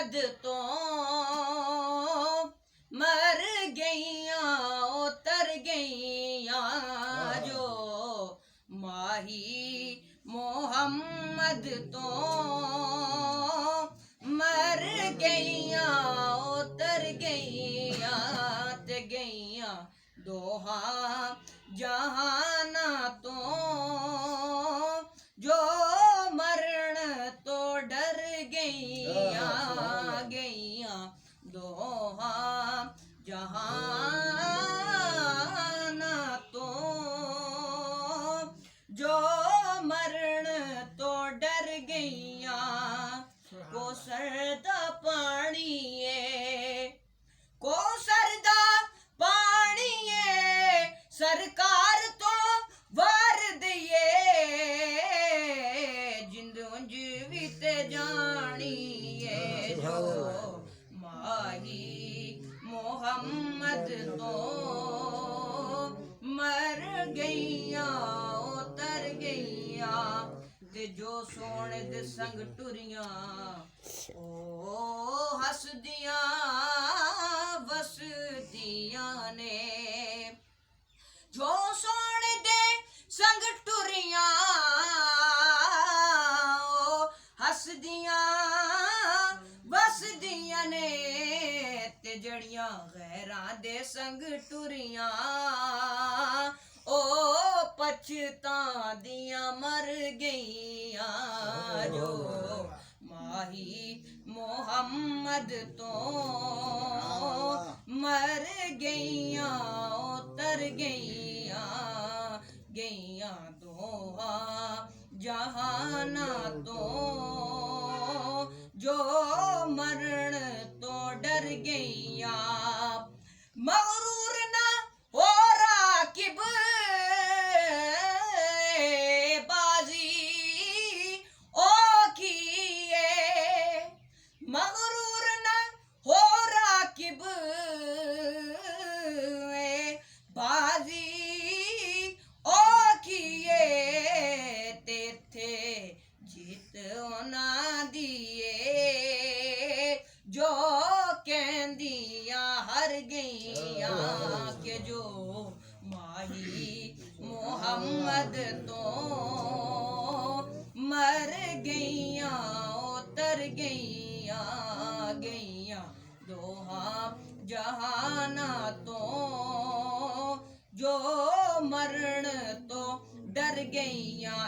मोहम्मद तो मर गईया उतर गईया जो माही मोहम्मद तो मर गईया उतर गईया ते गईया दोहा जहाना तो जो मरण तो डर गईया गईया दोहा जहाना तो जो मरण तो डर गईया को सरदा पानी को सरदा पानी सरकार तो वार दिए जिंद जीवित जानिए जो माही मोहम्मद तो मर गईया उतर गईया ते जो सोने दे संग टुरिया ओ हसदियां वसदियां ने जो सोने दे संग टुरिया ओ हसदियां वसदियां ने ते जड़ियां गैरां दे संग टुरिया ओ पछतांदियां मर गईया जो माही मोहम्मद तो मर गईया उतर गईया गईया दोहा जहाना तो जो मरण तो डर गईया मगरूर ना हो राकिब बाजी ओ किए मगरूर ना हो राकिब बाजी ओ किए तेथे जीत ना दिए जो कहंदियां हर गईया के जो माही मोहम्मद तो मर गईया उतर गईया गईया दोहा जहाना तो जो मरण तो डर गईया।